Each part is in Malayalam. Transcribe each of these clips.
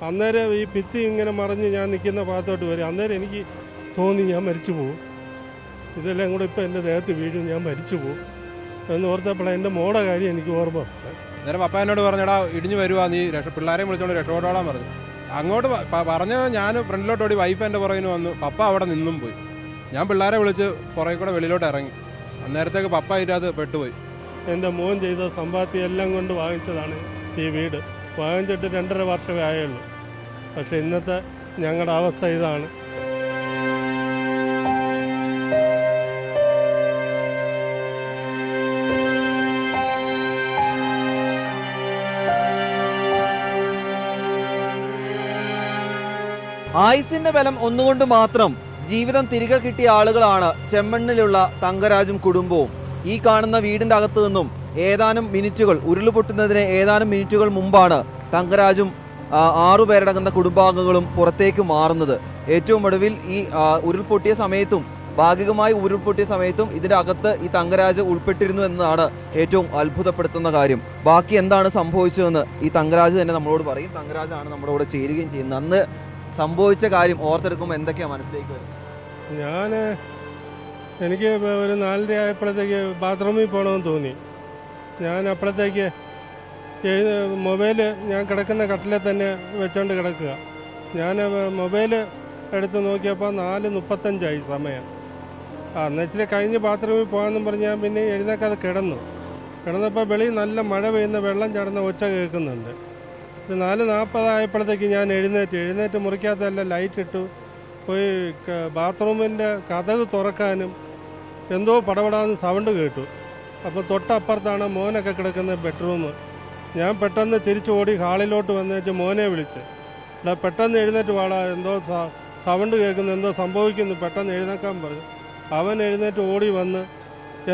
അന്നേരം ഈ ഭിത്തി ഇങ്ങനെ മറിഞ്ഞ് ഞാൻ നിൽക്കുന്ന ഭാഗത്തോട്ട് വരും. അന്നേരം എനിക്ക് തോന്നി ഞാൻ മരിച്ചു പോകും, ഇതെല്ലാം കൂടെ ഇപ്പം എൻ്റെ ദേഹത്ത് വീഴും, ഞാൻ മരിച്ചു പോകും എന്ന് ഓർത്തപ്പോഴാണ് എൻ്റെ മോടെ കാര്യം എനിക്ക് ഓർമ്മ. അന്നേരം പപ്പ എന്നോട് പറഞ്ഞടാ ഇടിഞ്ഞു വരുവാ, നീ പിള്ളേരെ വിളിച്ചോണ്ട് രക്ഷപ്പെട്ടോളാൻ പറഞ്ഞു. അങ്ങോട്ട് പറഞ്ഞ് ഞാൻ ഫ്രണ്ടിലോട്ട് ഓടി, വൈഫ് എൻ്റെ പുറകിന് വന്നു. പപ്പ അവിടെ നിന്നും പോയി. ഞാൻ പിള്ളേരെ വിളിച്ച് പുറകെ കൂടെ വെളിയിലോട്ട് ഇറങ്ങി. അന്നേരത്തേക്ക് പപ്പ ഇതിനകത്ത് പെട്ടുപോയി. എൻ്റെ മോൻ ചെയ്ത സമ്പാദ്യം എല്ലാം കൊണ്ട് വാങ്ങിച്ചതാണ് ഈ വീട്. വാങ്ങിച്ചിട്ട് 2.5 വർഷമേ ആയുള്ളൂ. പക്ഷെ ഇന്നത്തെ ഞങ്ങളുടെ അവസ്ഥ ഇതാണ്. ആയുസിന്റെ ബലം ഒന്നുകൊണ്ട് മാത്രം ജീവിതം തിരികെ കിട്ടിയ ആളുകളാണ് ചെമ്മണ്ണിലുള്ള തങ്കരാജും കുടുംബവും. ഈ കാണുന്ന വീടിന്റെ അകത്തു നിന്നും ഏതാനും മിനിറ്റുകൾ, ഉരുളുപൊട്ടുന്നതിന് ഏതാനും മിനിറ്റുകൾ മുമ്പാണ് തങ്കരാജും 6 പേരടങ്ങുന്ന കുടുംബാംഗങ്ങളും പുറത്തേക്ക് മാറുന്നത്. ഏറ്റവും ഒടുവിൽ ഈ ഉരുൾപൊട്ടിയ സമയത്തും ഭാഗികമായി ഉരുൾപൊട്ടിയ സമയത്തും ഇതിന്റെ അകത്ത് ഈ തങ്കരാജ് ഉൾപ്പെട്ടിരുന്നു എന്നതാണ് ഏറ്റവും അത്ഭുതപ്പെടുത്തുന്ന കാര്യം. ബാക്കി എന്താണ് സംഭവിച്ചതെന്ന് ഈ തങ്കരാജ് തന്നെ നമ്മളോട് പറയും. തങ്കരാജാണ് നമ്മുടെ കൂടെ ചേരുകയും ചെയ്യുന്നത്. അന്ന് സംഭവിച്ച കാര്യം ഓർത്തെടുക്കുമ്പോൾ എന്തൊക്കെയാണ് മനസ്സിലേക്ക് വരുന്നത്? എനിക്ക് ഒരു 4:30 ആയപ്പോഴത്തേക്ക് ബാത്റൂമിൽ പോകണമെന്ന് തോന്നി. ഞാൻ അപ്പോഴത്തേക്ക് മൊബൈൽ ഞാൻ കിടക്കുന്ന കട്ടിലെ തന്നെ വെച്ചോണ്ട് കിടക്കുക. ഞാൻ മൊബൈൽ എടുത്ത് നോക്കിയപ്പോൾ 4:35 സമയം. എന്നുവെച്ചാൽ കഴിഞ്ഞ് ബാത്റൂമിൽ പോകാമെന്നും പറഞ്ഞ് ഞാൻ പിന്നെ എഴുന്നേക്കാതെ കിടന്നപ്പോൾ വെളിയിൽ നല്ല മഴ പെയ്യുന്ന വെള്ളം ചടന്ന ഒച്ച കേൾക്കുന്നുണ്ട്. 4:40 ആയപ്പോഴത്തേക്ക് ഞാൻ എഴുന്നേറ്റ് മുറിക്കകത്തല്ല ലൈറ്റ് ഇട്ടു പോയി ബാത്റൂമിൻ്റെ കതക് തുറക്കാനും എന്തോ പടപടാന്ന് സൗണ്ട് കേട്ടു. അപ്പോൾ തൊട്ടപ്പുറത്താണ് മോനൊക്കെ കിടക്കുന്ന ബെഡ്റൂം. ഞാൻ പെട്ടെന്ന് തിരിച്ചു ഓടി ഹാളിലോട്ട് വന്നേച്ച് മോനെ വിളിച്ച്, ഇവിടെ പെട്ടെന്ന് എഴുന്നേറ്റ് വാടാ, എന്തോ സൗണ്ട് കേൾക്കുന്നു, എന്തോ സംഭവിക്കുന്നു, പെട്ടെന്ന് എഴുന്നേക്കാൻ പറഞ്ഞു. അവൻ എഴുന്നേറ്റ് ഓടി വന്ന്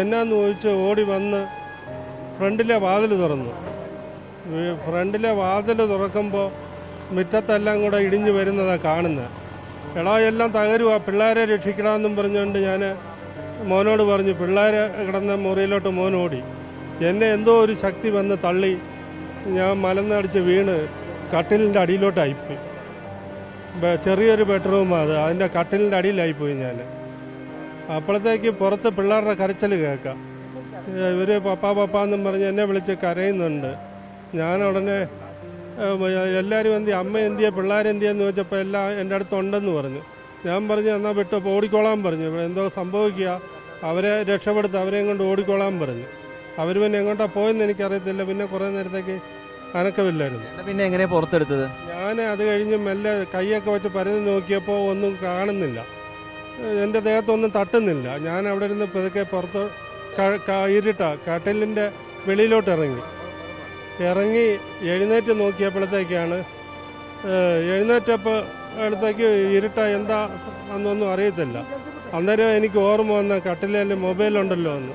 എന്നാന്ന് ചോദിച്ച് ഓടി വന്ന് ഫ്രണ്ടിലെ വാതിൽ തുറന്നു. ഫ്രണ്ടിലെ വാതിൽ തുറക്കുമ്പോൾ മുറ്റത്തെല്ലാം കൂടെ ഇടിഞ്ഞു വരുന്നതാണ് കാണുന്നത്. എടാ എല്ലാം തകരുവാ, പിള്ളേരെ രക്ഷിക്കണമെന്നും പറഞ്ഞുകൊണ്ട് ഞാൻ മോനോട് പറഞ്ഞു. പിള്ളേരെ കിടന്ന മുറിയിലോട്ട് മോൻ ഓടി. എന്നെ എന്തോ ഒരു ശക്തി വന്ന് തള്ളി. ഞാൻ മലന്നടിച്ച് വീണ് കട്ടിലിൻ്റെ അടിയിലോട്ടായിപ്പോയി. ചെറിയൊരു ബെഡ്റൂമാണ് അത്, അതിൻ്റെ കട്ടിലിൻ്റെ അടിയിലായിപ്പോയി ഞാൻ. അപ്പോഴത്തേക്ക് പുറത്ത് പിള്ളേരുടെ കരച്ചിൽ കേൾക്കാം. ഇവർ പപ്പാന്നും പറഞ്ഞ് എന്നെ വിളിച്ച് കരയുന്നുണ്ട്. ഞാൻ ഉടനെ എല്ലാവരും എന്തിയാ, അമ്മ എന്തിയാ, പിള്ളേരെന്തിയെന്ന് ചോദിച്ചപ്പോൾ എല്ലാം എൻ്റെ അടുത്തുണ്ടെന്ന് പറഞ്ഞു. ഞാൻ പറഞ്ഞു എന്നാൽ വിട്ടപ്പോൾ ഓടിക്കോളാൻ പറഞ്ഞു. ഇവിടെ എന്തോ സംഭവിക്കുക, അവരെ രക്ഷപ്പെടുത്തുക, അവരെയും കൊണ്ട് ഓടിക്കോളാൻ പറഞ്ഞു. അവർ പിന്നെ എങ്ങോട്ടാണ് പോയെന്ന് എനിക്കറിയത്തില്ല. പിന്നെ കുറേ നേരത്തേക്ക് അനക്കമില്ലായിരുന്നു. പിന്നെ എങ്ങനെ പുറത്തെടുത്തത്? ഞാൻ അത് കഴിഞ്ഞ് മെല്ലെ കൈയൊക്കെ വെച്ച് പരന്ന് നോക്കിയപ്പോൾ ഒന്നും കാണുന്നില്ല, എൻ്റെ ദേഹത്തൊന്നും തട്ടുന്നില്ല. ഞാൻ അവിടെ ഇരുന്ന് പതുക്കെ പുറത്ത് കട്ടിലിൻ്റെ വെളിയിലോട്ട് ഇറങ്ങി എഴുന്നേറ്റ് നോക്കിയപ്പോഴത്തേക്കാണ്, എഴുന്നേറ്റപ്പോഴത്തേക്ക് ഇരുട്ട എന്താ അന്നൊന്നും അറിയത്തില്ല. അന്നേരം എനിക്ക് ഓർമ്മ വന്ന കട്ടിലിൽ മൊബൈലുണ്ടല്ലോ എന്ന്.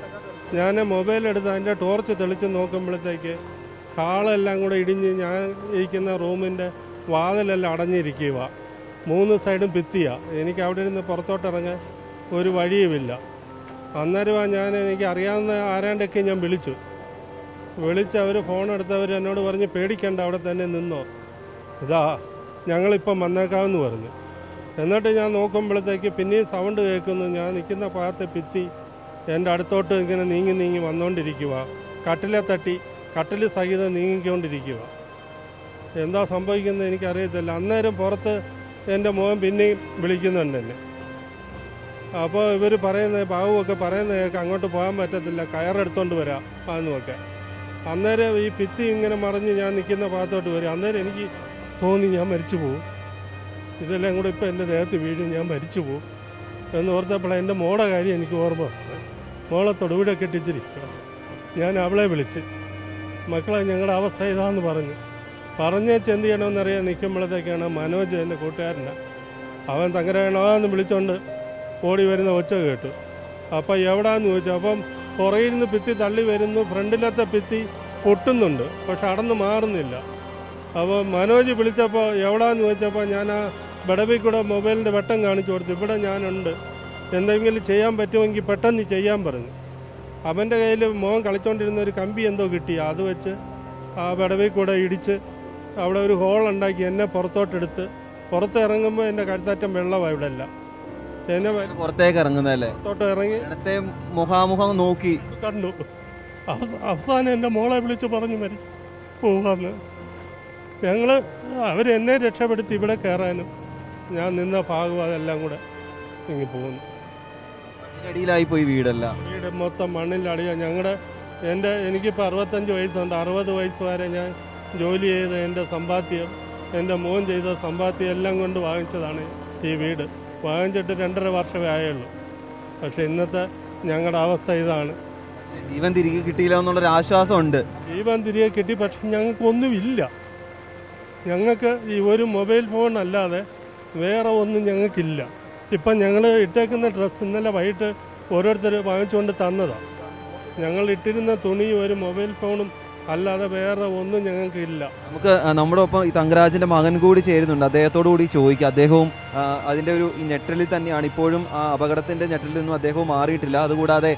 ഞാൻ മൊബൈലെടുത്ത് അതിൻ്റെ ടോർച്ച് തെളിച്ച് നോക്കുമ്പോഴത്തേക്ക് ഹാളെല്ലാം കൂടെ ഇടിഞ്ഞ് ഞാൻ ഇരിക്കുന്ന റൂമിൻ്റെ വാതിലെല്ലാം അടഞ്ഞിരിക്കുക. 3 സൈഡും ഭിത്തിയാണ്. എനിക്ക് അവിടെ ഇരുന്ന് പുറത്തോട്ടിറങ്ങാൻ ഒരു വഴിയുമില്ല. അന്നേരം എനിക്ക് അറിയാവുന്ന ആരാണ്ടൊക്കെ ഞാൻ വിളിച്ച് അവർ ഫോണെടുത്തവർ എന്നോട് പറഞ്ഞ് പേടിക്കണ്ട, അവിടെ തന്നെ നിന്നോ, ഇതാ ഞങ്ങളിപ്പം വന്നേക്കാമെന്ന് പറഞ്ഞു. എന്നിട്ട് ഞാൻ നോക്കുമ്പോഴത്തേക്ക് പിന്നെയും സൗണ്ട് കേൾക്കുന്നു. ഞാൻ നിൽക്കുന്ന ഭാഗത്തെ ഭിത്തി എൻ്റെ അടുത്തോട്ട് ഇങ്ങനെ നീങ്ങി വന്നുകൊണ്ടിരിക്കുക. കട്ടിലെ തട്ടി കട്ടിൽ സഹിതം നീങ്ങിക്കൊണ്ടിരിക്കുക. എന്താ സംഭവിക്കുന്നത് എനിക്കറിയത്തില്ല. അന്നേരം പുറത്ത് എൻ്റെ മോൻ പിന്നെയും വിളിക്കുന്നുണ്ട് എന്നെ. അപ്പോൾ ഇവർ പറയുന്നത്, ബാബുവൊക്കെ പറയുന്നത് അങ്ങോട്ട് പോകാൻ പറ്റത്തില്ല, കയറെടുത്തോണ്ട് വരാം എന്നൊക്കെ. അന്നേരം ഈ ഭിത്തി ഇങ്ങനെ മറിഞ്ഞ് ഞാൻ നിൽക്കുന്ന ഭാഗത്തോട്ട് വരും. അന്നേരം എനിക്ക് തോന്നി ഞാൻ മരിച്ചു പോകും, ഇതെല്ലാം കൂടെ ഇപ്പം എൻ്റെ ദേഹത്ത് വീഴും, ഞാൻ മരിച്ചു പോകും എന്ന് ഓർത്തപ്പോഴാണ് എൻ്റെ മോടെ കാര്യം എനിക്ക് ഓർമ്മ. മോളെ തൊടുവിടെ കെട്ടിച്ചിരിക്കണം. ഞാൻ അവളെ വിളിച്ച്, മക്കളെ ഞങ്ങളുടെ അവസ്ഥ ഇതാന്ന് പറഞ്ഞേച്ച് എന്ത് ചെയ്യണമെന്നറിയാൻ നിൽക്കുമ്പോഴത്തേക്കാണ് മനോജ് എൻ്റെ കൂട്ടുകാരനാണ്. അവൻ തങ്കരായണോന്ന് വിളിച്ചോണ്ട് ഓടി വരുന്ന ഒച്ച കേട്ടു. അപ്പം എവിടാന്ന് ചോദിച്ചു. അപ്പം പുറകിൽ നിന്ന് ഭിത്തി തള്ളി വരുന്നു. ഫ്രണ്ടിലത്തെ ഭിത്തി പൊട്ടുന്നുണ്ട്, പക്ഷെ അടന്ന് മാറുന്നില്ല. അപ്പോൾ മനോജ് വിളിച്ചപ്പോൾ എവിടാന്ന് ചോദിച്ചപ്പോൾ ഞാൻ ആ ബടവിൽ കൂടെ മൊബൈലിൻ്റെ വെട്ടം കാണിച്ചു കൊടുത്തു. ഇവിടെ ഞാനുണ്ട്, എന്തെങ്കിലും ചെയ്യാൻ പറ്റുമെങ്കിൽ പെട്ടെന്ന് ചെയ്യാൻ പറഞ്ഞു. അവൻ്റെ കയ്യിൽ മോൻ കളിച്ചുകൊണ്ടിരുന്ന ഒരു കമ്പി എന്തോ കിട്ടി, അത് വെച്ച് ആ ബടവിൽ കൂടെ ഇടിച്ച് അവിടെ ഒരു ഹോൾ ഉണ്ടാക്കി എന്നെ പുറത്തോട്ടെടുത്ത് പുറത്ത് ഇറങ്ങുമ്പോൾ എൻ്റെ കഴുത്തറ്റം വെള്ളമാണ് ഇവിടെ എല്ലാം. എന്നെ പുറത്തേക്ക് ഇറങ്ങുന്നതല്ലേ? പുറത്തോട്ട് ഇറങ്ങി ഇടത്തെ മുഖാമുഖം നോക്കി കണ്ടു. അവസാനം എൻ്റെ മോളെ വിളിച്ച് പറഞ്ഞു പോകാമെന്ന്. ഞങ്ങൾ അവരെന്നെ രക്ഷപ്പെടുത്തി ഇവിടെ കയറാനും ഞാൻ നിന്ന ഭാഗം അതെല്ലാം കൂടെ ഇങ്ങി പോകുന്നു. അടിയിലായി പോയി വീടെല്ലാം. വീട് മൊത്തം മണ്ണിലടിയാ. എനിക്കിപ്പോൾ 65 വയസ്സുണ്ട്. 60 വയസ്സ് വരെ ഞാൻ ജോലി ചെയ്ത് എൻ്റെ സമ്പാദ്യം, എൻ്റെ മോൻ ചെയ്ത സമ്പാദ്യം എല്ലാം കൊണ്ട് വാങ്ങിച്ചതാണ് ഈ വീട്. വാങ്ങിച്ചിട്ട് 2.5 വർഷമേ ആയുള്ളൂ. പക്ഷെ ഇന്നത്തെ ഞങ്ങളുടെ അവസ്ഥ ഇതാണ്. ജീവൻ തിരികെ കിട്ടിയില്ല എന്നുള്ളൊരു ആശ്വാസം ഉണ്ട്. ജീവൻ തിരികെ കിട്ടി, പക്ഷെ ഞങ്ങൾക്കൊന്നുമില്ല. ഞങ്ങൾക്ക് ഈ ഒരു മൊബൈൽ ഫോൺ അല്ലാതെ വേറെ ഒന്നും ഞങ്ങൾക്കില്ല. ഇപ്പം ഞങ്ങൾ ഇട്ടേക്കുന്ന ഡ്രസ്സ് ഇന്നലെ വൈകിട്ട് ഓരോരുത്തർ വാങ്ങിച്ചുകൊണ്ട് തന്നതാണ്. ഞങ്ങൾ ഇട്ടിരുന്ന തുണി ഒരു മൊബൈൽ ഫോണും അല്ലാതെ വേറെ ഒന്നും ഞങ്ങൾക്കില്ല. നമുക്ക് നമ്മുടെ ഒപ്പം ഈ തങ്കരാജിന്റെ മകൻ കൂടി ചേരുന്നുണ്ട്. അദ്ദേഹത്തോടു കൂടി ചോദിക്കുക. അദ്ദേഹവും അതിന്റെ ഈ ഞെട്ടലിൽ തന്നെയാണ്. ഇപ്പോഴും ആ അപകടത്തിന്റെ ഞെട്ടലിൽ നിന്നും അദ്ദേഹവും മാറിയിട്ടില്ല. അതുകൂടാതെ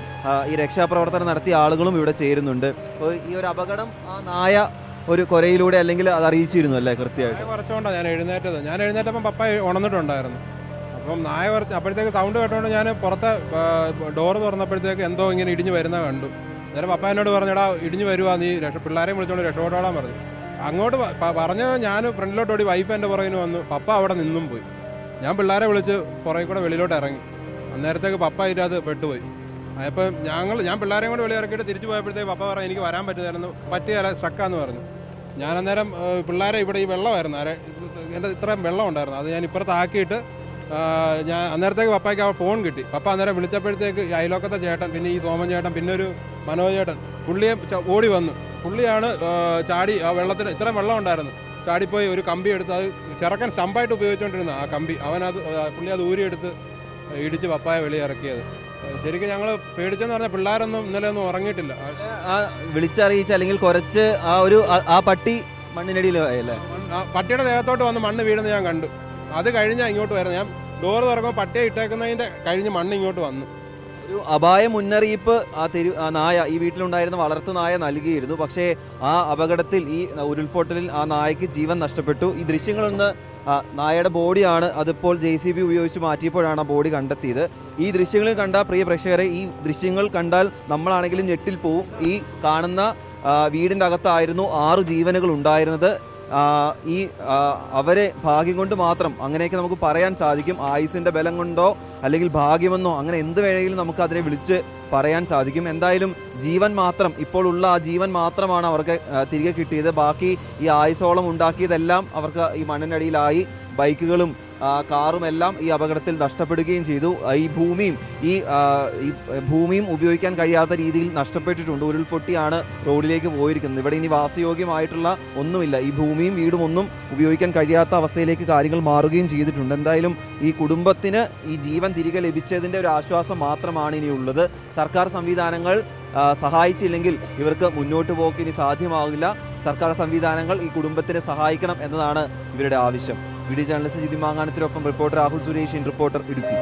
ഈ രക്ഷാപ്രവർത്തനം നടത്തിയ ആളുകളും ഇവിടെ ചേരുന്നുണ്ട്. അപ്പോൾ ഈ ഒരു അപകടം ആ നായ ഒരു കൊരയിലൂടെ അല്ലെങ്കിൽ അത് അറിയിച്ചിരുന്നു അല്ലേ? കൃത്യമായിട്ട് കുറച്ചുകൊണ്ടാണ് ഞാൻ എഴുന്നേറ്റത്. ഞാൻ എഴുന്നേറ്റപ്പം പപ്പ ഉണർന്നിട്ടുണ്ടായിരുന്നു. അപ്പം നായ അപ്പോഴത്തേക്ക് സൗണ്ട് കേട്ടോണ്ട് ഞാൻ പുറത്തെ ഡോറ് തുറന്നപ്പോഴത്തേക്ക് എന്തോ ഇങ്ങനെ ഇടിഞ്ഞ് വരുന്ന കണ്ടു. അന്നേരം പപ്പ എന്നോട് പറഞ്ഞടാ ഇടിഞ്ഞ് വരുവാ, നീ പിള്ളേരെയും വിളിച്ചോണ്ട് രക്ഷപ്പെട്ടോളാൻ പറഞ്ഞു. അങ്ങോട്ട് പറഞ്ഞ് ഞാൻ ഫ്രണ്ടിലോട്ട് ഓടി, വൈഫ് എൻ്റെ പുറകിന് വന്നു. പപ്പ അവിടെ നിന്നും പോയി. ഞാൻ പിള്ളേരെ വിളിച്ച് പുറകെ കൂടെ വെളിയിലോട്ട് ഇറങ്ങി. അന്നേരത്തേക്ക് പപ്പ ഇതിനകത്ത് പെട്ടുപോയി. അപ്പം ഞാൻ പിള്ളേരെയും കൂടെ വെളിയിറക്കിയിട്ട് തിരിച്ചു പോയപ്പോഴത്തേക്ക് പപ്പ പറഞ്ഞു എനിക്ക് വരാൻ പറ്റിയല്ല, സ്ട്രക്കാന്ന് പറഞ്ഞു. ഞാൻ അന്നേരം പിള്ളേരെ ഇവിടെ ഈ വെള്ളമായിരുന്നു, എൻ്റെ ഇത്രയും വെള്ളം ഉണ്ടായിരുന്നു, അത് ഞാൻ ഇപ്പുറത്താക്കിയിട്ട് ഞാൻ അന്നേരത്തേക്ക് പപ്പയ്ക്ക് ആ ഫോൺ കിട്ടി. പപ്പ അന്നേരം വിളിച്ചപ്പോഴത്തേക്ക് ഈ അയലോക്കത്തെ ചേട്ടൻ, പിന്നെ ഈ സോമൻ ചേട്ടൻ, പിന്നെ ഒരു മനോജ് ചേട്ടൻ, പുള്ളിയെ ഓടി വന്നു. പുള്ളിയാണ് ചാടി ആ വെള്ളത്തിന്, ഇത്രയും വെള്ളം ഉണ്ടായിരുന്നു, ചാടിപ്പോയി ഒരു കമ്പി എടുത്ത്, അത് ചെറുക്കൻ സ്റ്റമ്പായിട്ട് ഉപയോഗിച്ചുകൊണ്ടിരുന്ന ആ കമ്പി, പുള്ളി അത് ഊരിയെടുത്ത് ഇടിച്ച് പപ്പായ വെളിയിറക്കിയത്. ശരിക്കും ഞങ്ങൾ പേടിച്ചെന്ന് പറഞ്ഞാൽ പിള്ളേരൊന്നും ഇന്നലെ ഒന്നും ഉറങ്ങിയിട്ടില്ല. വിളിച്ചറിയിച്ച് അല്ലെങ്കിൽ കുറച്ച് ആ പട്ടി മണ്ണിനടിയിലായല്ലേ? പട്ടിയുടെ ദേഹത്തോട്ട് വന്ന് മണ്ണ് വീഴുന്ന ഞാൻ കണ്ടു. അത് കഴിഞ്ഞാൽ ഇങ്ങോട്ട് വരുന്നത്. ഞാൻ ഡോറ് തുറക്കുമ്പോൾ പട്ടിയെ ഇട്ടേക്കുന്നതിൻ്റെ കഴിഞ്ഞ് മണ്ണ് ഇങ്ങോട്ട് വന്നു. ഒരു അപായ മുന്നറിയിപ്പ് ആ നായ, ഈ വീട്ടിലുണ്ടായിരുന്ന വളർത്തു നായ നൽകിയിരുന്നു. പക്ഷേ ആ അപകടത്തിൽ, ഈ ഉരുൾപൊട്ടലിൽ ആ നായക്ക് ജീവൻ നഷ്ടപ്പെട്ടു. ഈ ദൃശ്യങ്ങളൊന്ന് നായയുടെ ബോഡിയാണ്, അതിപ്പോൾ JCB ഉപയോഗിച്ച് മാറ്റിയപ്പോഴാണ് ആ ബോഡി കണ്ടെത്തിയത്. ഈ ദൃശ്യങ്ങളിൽ കണ്ട പ്രിയ പ്രേക്ഷകരെ, ഈ ദൃശ്യങ്ങൾ കണ്ടാൽ നമ്മളാണെങ്കിലും ഞെട്ടിൽ പോവും. ഈ കാണുന്ന വീടിൻ്റെ അകത്തായിരുന്നു 6 ജീവനുകൾ ഉണ്ടായിരുന്നത്. അവരെ ഭാഗ്യം കൊണ്ട് മാത്രം, അങ്ങനെയൊക്കെ നമുക്ക് പറയാൻ സാധിക്കും. ആയുസിന്റെ ബലം കൊണ്ടോ അല്ലെങ്കിൽ ഭാഗ്യമെന്നോ അങ്ങനെ എന്ത് വേണമെങ്കിലും നമുക്ക് അതിനെ വിളിച്ച് പറയാൻ സാധിക്കും. എന്തായാലും ജീവൻ മാത്രം, ഇപ്പോൾ ഉള്ള ആ ജീവൻ മാത്രമാണ് അവർക്ക് തിരികെ കിട്ടിയത്. ബാക്കി ഈ ആയുസോളം ഉണ്ടാക്കിയതെല്ലാം അവർക്ക് ഈ മണ്ണിനടിയിലായി. ബൈക്കുകളും കാറും എല്ലാം ഈ അപകടത്തിൽ നഷ്ടപ്പെടുകയും ചെയ്തു. ഈ ഭൂമിയും ഉപയോഗിക്കാൻ കഴിയാത്ത രീതിയിൽ നഷ്ടപ്പെട്ടിട്ടുണ്ട്. ഉരുൾപൊട്ടിയാണ് റോഡിലേക്ക് പോയിരിക്കുന്നത്. ഇവിടെ ഇനി വാസയോഗ്യമായിട്ടുള്ള ഒന്നുമില്ല. ഈ ഭൂമിയും വീടും ഒന്നും ഉപയോഗിക്കാൻ കഴിയാത്ത അവസ്ഥയിലേക്ക് കാര്യങ്ങൾ മാറുകയും ചെയ്തിട്ടുണ്ട്. എന്തായാലും ഈ കുടുംബത്തിന് ഈ ജീവൻ തിരികെ ലഭിച്ചതിൻ്റെ ഒരു ആശ്വാസം മാത്രമാണ് ഇനിയുള്ളത്. സർക്കാർ സംവിധാനങ്ങൾ സഹായിച്ചില്ലെങ്കിൽ ഇവർക്ക് മുന്നോട്ട് പോക്കിനി സാധ്യമാകില്ല. സർക്കാർ സംവിധാനങ്ങൾ ഈ കുടുംബത്തിനെ സഹായിക്കണം എന്നതാണ് ഇവരുടെ ആവശ്യം. വീഡിയോ ജേർണലിസ്റ്റ് ജിതി മാങ്ങാനത്തിനൊപ്പം റിപ്പോർട്ടർ രാഹുൽ സുരേഷ്, റിപ്പോർട്ടർ ഇടുക്കി.